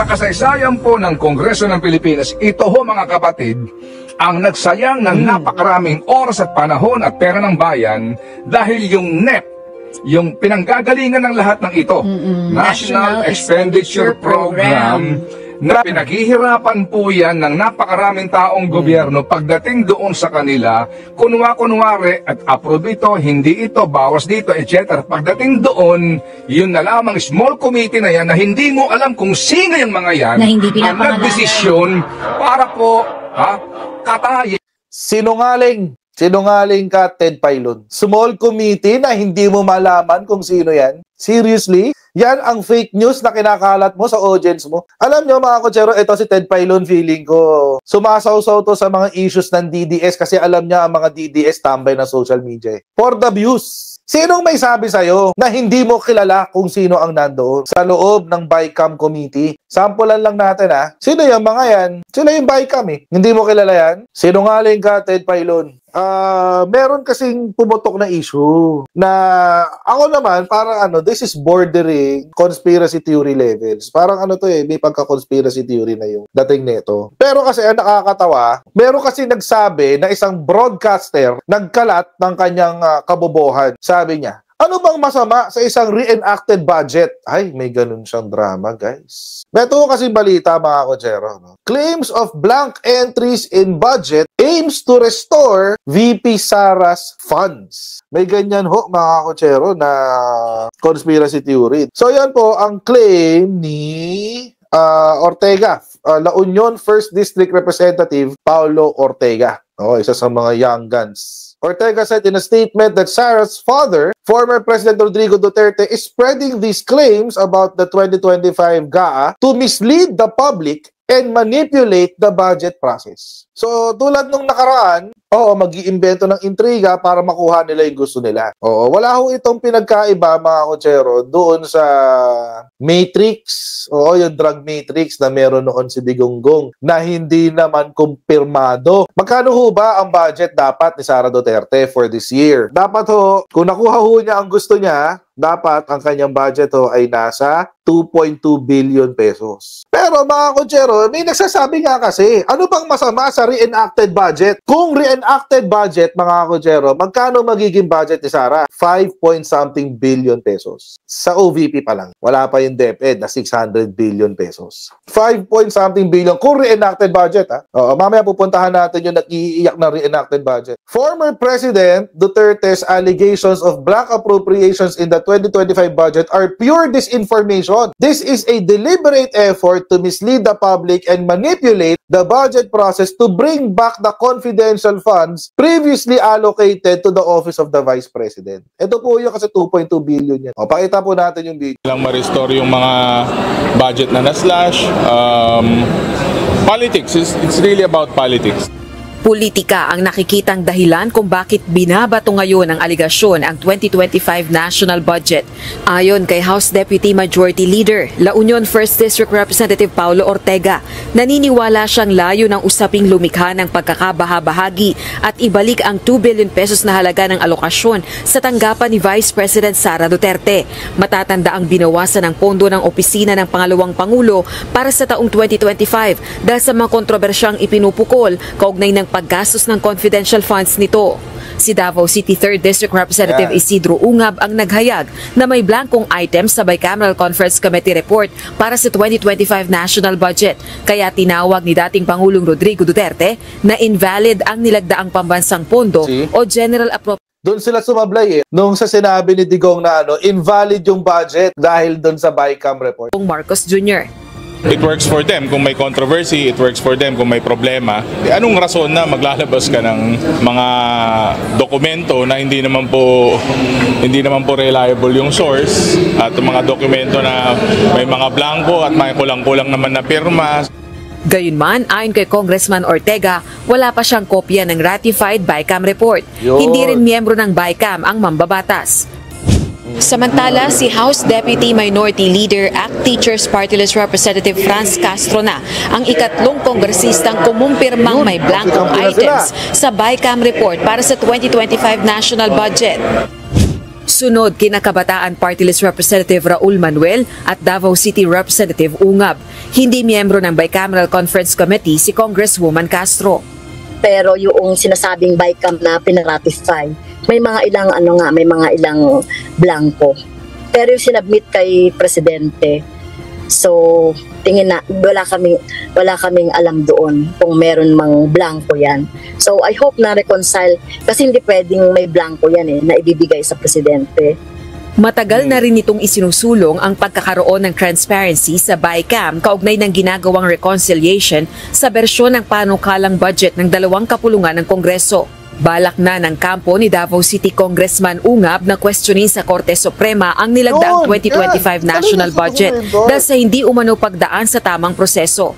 Sa kasaysayan po ng Kongreso ng Pilipinas, ito ho mga kapatid, ang nagsayang ng napakaraming oras at panahon at pera ng bayan dahil yung NEP, yung pinanggagalingan ng lahat ng ito, National Expenditure Program, na pinaghihirapan po yan ng napakaraming taong gobyerno pagdating doon sa kanila, kunwari at approve ito, hindi ito, bawas dito, etc. Pagdating doon, yun na lamang small committee na yan na hindi mo alam kung sino yung mga yan na hindi ang nagdesisyon para po katayin. Sinungaling ka, Ted Pailon. Small committee na hindi mo malaman kung sino yan? Seriously? Yan ang fake news na kinakalat mo sa audience mo. Alam nyo mga kotsero, ito si Ted Pailon, feeling ko sumasaw-saw to sa mga issues ng DDS kasi alam niya ang mga DDS tambay na social media. For the views. Sinong may sabi sa'yo na hindi mo kilala kung sino ang nandoon sa loob ng BICAM committee? Sampulan lang natin Sino yung mga yan? Sila yung BICAM Hindi mo kilala yan? Sinungaling ka, Ted Pailon. Meron kasing pumutok na issue na ako naman parang this is bordering conspiracy theory levels. Parang may pagka-conspiracy theory na yung dating nito. Pero kasi ang nakakatawa, meron kasi nagsabi na isang broadcaster nagkalat ng kanyang kabobohan. Sabi niya, ano bang masama sa isang reenacted budget? Ay, may ganun siyang drama, guys. Beto kasi balita, mga kotsero. Claims of blank entries in budget aims to restore VP Sara's funds. May ganyan mga kotsero, na conspiracy theory. So, yan po ang claim ni Ortega, La Union 1st District Representative Paulo Ortega. Isa sa mga young guns. Ortega said in a statement that Sara's father, former President Rodrigo Duterte, is spreading these claims about the 2025 GAA to mislead the public and manipulate the budget process. So, tulad nung nakaraan, mag-iimbento ng intriga para makuha nila yung gusto nila. Wala itong pinagkaiba, mga kotsero, doon sa Matrix, yung drug Matrix na meron noon si Digonggong na hindi naman kumpirmado. Magkano ba ang budget dapat ni Sara Duterte for this year? Dapat kung nakuha niya ang gusto niya, dapat ang kanyang budget ay nasa 2.2 billion pesos. Pero mga kotsero, may nagsasabi nga kasi, ano bang masama sa reenacted budget? Kung reenacted budget, mga kotsero, magkano magiging budget ni Sara? 5-point-something billion pesos. Sa OVP pa lang. Wala pa yung DepEd na 600 billion pesos. 5-point-something billion kung reenacted budget. Mamaya pupuntahan natin yung nag-iiyak na reenacted budget. Former President Duterte's allegations of blank appropriations in the 2025 budget are pure disinformation. This is a deliberate effort to mislead the public and manipulate the budget process to bring back the confidential funds previously allocated to the office of the Vice President. Ito po yung kasi 2.2 billion yan. Pakita po natin yung video. Lang ma-restore yung mga budget na na-slash. Politics, it's really about politics. Politika ang nakikitang dahilan kung bakit binabato ngayon ang aligasyon ang 2025 national budget. Ayon kay House Deputy Majority Leader, La Union 1st District Representative Paulo Ortega, naniniwala siyang layo ng usaping lumikha ng pagkakabahabahagi at ibalik ang 2 billion pesos na halaga ng alokasyon sa tanggapan ni Vice President Sara Duterte. Matatanda ang binawasan ng pondo ng opisina ng Pangalawang Pangulo para sa taong 2025 dahil sa mga kontrobersyang ipinupukol kaugnay ng paggastos ng confidential funds nito. Si Davao City 3rd District Representative Isidro Ungab ang naghayag na may blankong items sa Bicameral Conference Committee report para sa 2025 national budget. Kaya tinawag ni dating Pangulong Rodrigo Duterte na invalid ang nilagdaang pambansang pondo o general appropriation. Doon sila sumablay nung sa sinabi ni Digong na invalid yung budget dahil doon sa BICAM report. Marcos Jr. It works for them kung may controversy, it works for them kung may problema. Anong rason na maglalabas ka ng mga dokumento na hindi naman po reliable yung source at mga dokumento na may mga blanco at may kulang-kulang naman na pirma. Gayunman, ayon kay Congressman Ortega, wala pa siyang kopya ng ratified BICAM report. Hindi rin miyembro ng BICAM ang mambabatas. Samantala, si House Deputy Minority Leader ACT Teachers Party List Representative Franz Castro na ang ikatlong kongresistang kumumpirmang may blankong items sa BICAM report para sa 2025 national budget. Sunod kina Kabataan Party List Representative Raul Manuel at Davao City Representative Ungab. Hindi miyembro ng Bicameral Conference Committee si Congresswoman Castro. Pero yung sinasabing BICAM na pinaratify, may mga ilang blanco. Pero yung sinabmit kay Presidente, so tingin na wala kaming alam doon kung meron mang blanco yan. So I hope na reconcile kasi hindi pwedeng may blanco yan na ibibigay sa Presidente. Matagal na rin itong isinusulong ang pagkakaroon ng transparency sa BICAM kaugnay ng ginagawang reconciliation sa bersyon ng panukalang budget ng dalawang kapulungan ng Kongreso. Balak na ng kampo ni Davao City Congressman Ungab na questionin sa Korte Suprema ang nilagdaang 2025 national budget dahil sa hindi umano pagdaan sa tamang proseso.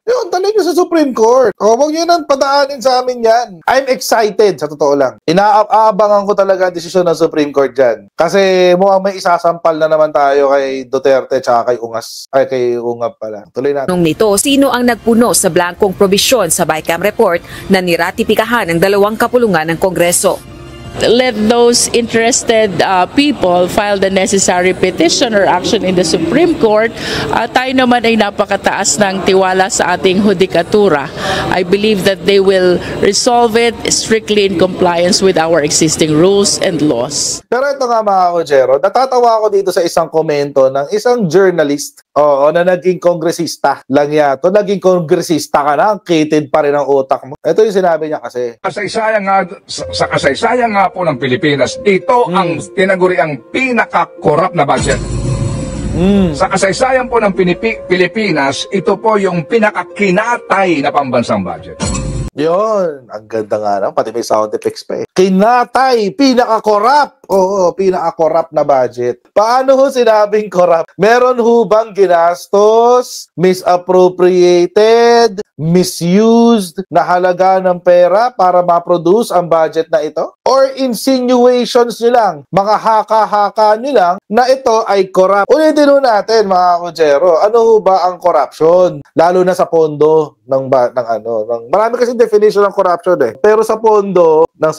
Yun, talin nyo sa Supreme Court. Huwag nyo nang padaanin sa amin yan. I'm excited, sa totoo lang. Inaabangan ko talaga ang desisyon ng Supreme Court dyan. Kasi mukhang may isasampal na naman tayo kay Duterte tsaka kay Ungab pala. Tuloy natin. Nung nito, sino ang nagpuno sa blankong probisyon sa BICAM report na niratipikahan ng dalawang kapulungan ng Kongreso? Let those interested people file the necessary petition or action in the Supreme Court. Tayo naman ay napakataas ng tiwala sa ating hudikatura. I believe that they will resolve it strictly in compliance with our existing rules and laws. Pero ito nga mga Kojero, natatawa ako dito sa isang komento ng isang journalist na naging kongresista lang yato. Naging kongresista ka na, kitid pa rin ang utak mo. Ito yung sinabi niya kasi. Sa kasaysayan nga po ng Pilipinas, ito ang tinaguriang pinaka-corrupt na budget. Sa kasaysayan po ng Pilipinas, ito po yung pinaka-kinatay na pambansang budget. Yun, ang ganda nga lang, pati may sound effects pa eh. Kinatay, pinaka-corrupt. Oo, pinaka-corrupt na budget. Paano ho sinabing corrupt? Meron ho bang ginastos, misappropriated, misused na halaga ng pera para ma-produce ang budget na ito? Or insinuations nyo lang, mga haka-haka nyo lang na ito ay corrupt? Ulitin ho natin mga Kojero, ano ho ba ang corruption? Lalo na sa pondo ng marami kasi definition ng corruption eh. Pero sa pondo ng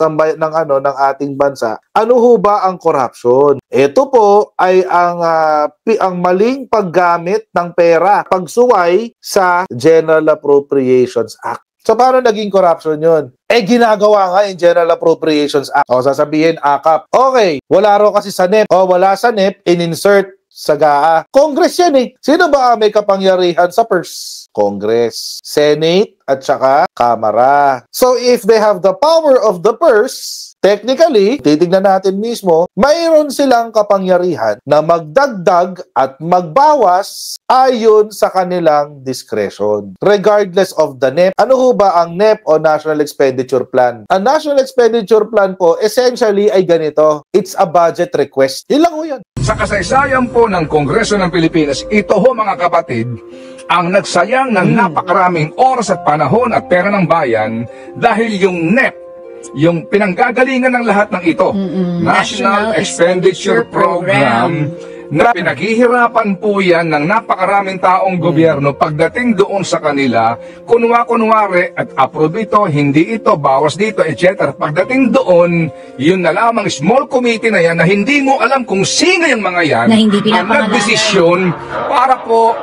ating bansa, ano ho ba ang corruption? Ito po ay ang maling paggamit ng pera, pagsuway sa General Appropriations Act. So, paano naging corruption yun? Ginagawa nga yung General Appropriations Act. O, sasabihin, AKAP. Okay, wala raw kasi sa NEP. O, wala sa NEP, in-insert sa GAA. Congress yan eh. Sino ba may kapangyarihan sa purse? Congress, Senate, at saka Kamara. So, if they have the power of the purse, technically, titignan natin mismo, mayroon silang kapangyarihan na magdagdag at magbawas ayon sa kanilang discretion. Regardless of the NEP. Ano ho ba ang NEP o National Expenditure Plan? Ang National Expenditure Plan po, essentially ay ganito. It's a budget request. Yun lang ho yan. Sa kasaysayan po ng Kongreso ng Pilipinas, ito ho mga kapatid, ang nagsayang ng napakaraming oras at panahon at pera ng bayan dahil yung NEP, yung pinanggagalingan ng lahat ng ito, National Expenditure Program, na pinaghihirapan po yan ng napakaraming taong gobyerno pagdating doon sa kanila, kunwari at approve ito, hindi ito, bawas dito, etc. Pagdating doon, yun na lamang small committee na yan na hindi mo alam kung sino yung mga yan na hindi ang nagdesisyon para po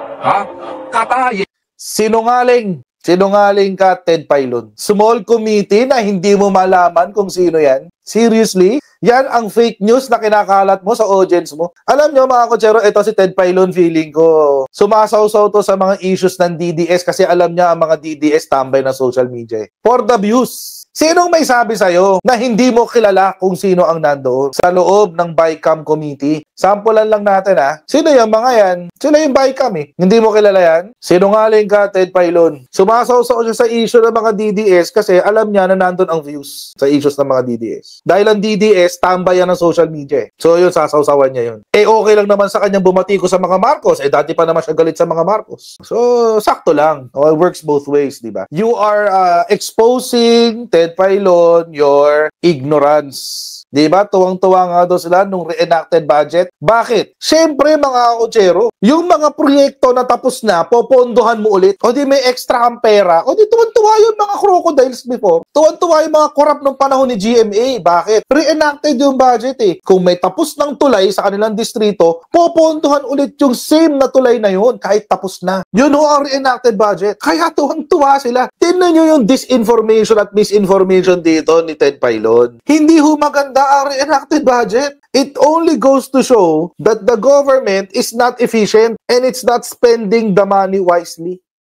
katayin. Sinungaling ka, Ted Pailon. Small committee na hindi mo malaman kung sino yan? Seriously? Yan ang fake news na kinakalat mo sa audience mo. Alam nyo mga Kojero, ito si Ted Pailon, feeling ko sumasaw-saw to sa mga issues ng DDS kasi alam niya ang mga DDS tambay na social media. For the views. Sinong may sabi sa'yo na hindi mo kilala kung sino ang nandoon sa loob ng BICAM committee? Sampulan lang natin Sino yung mga yan? Sila yung BICAM eh. Hindi mo kilala yan? Sinungaling ka, Ted Pailon. Sumasaw-saw siya sa issue ng mga DDS kasi alam niya na nandun ang views sa issues ng mga DDS. Dahil ang DDS, tambay yan ng social media eh. So yun, sasawsawan niya yun. Okay lang naman sa kanyang bumatiko sa mga Marcos. Dati pa naman siya galit sa mga Marcos. So, sakto lang. It works both ways, di ba? You are exposing, Ted Pailon, your ignorance. Di ba? Tuwang-tuwa nga daw sila nung reenacted budget. Bakit? Siyempre mga kutsero, yung mga proyekto na tapos na, popondohan mo ulit. O di may extra kang pera. O di tuwan-tuwa yung mga crocodiles before. Tuwan-tuwa yung mga korap nung panahon ni GMA. Bakit? Reenacted yung budget eh. Kung may tapos ng tulay sa kanilang distrito, popondohan ulit yung same na tulay na yun kahit tapos na. Yun ho ang reenacted budget. Kaya tuwang-tuwa sila. Tingnan nyo yung disinformation at misinformation dito ni Ted Pailon. Hindi ho maganda ang reenacted budget. It only goes to show that the government is not efficient and it's not spending the money wisely.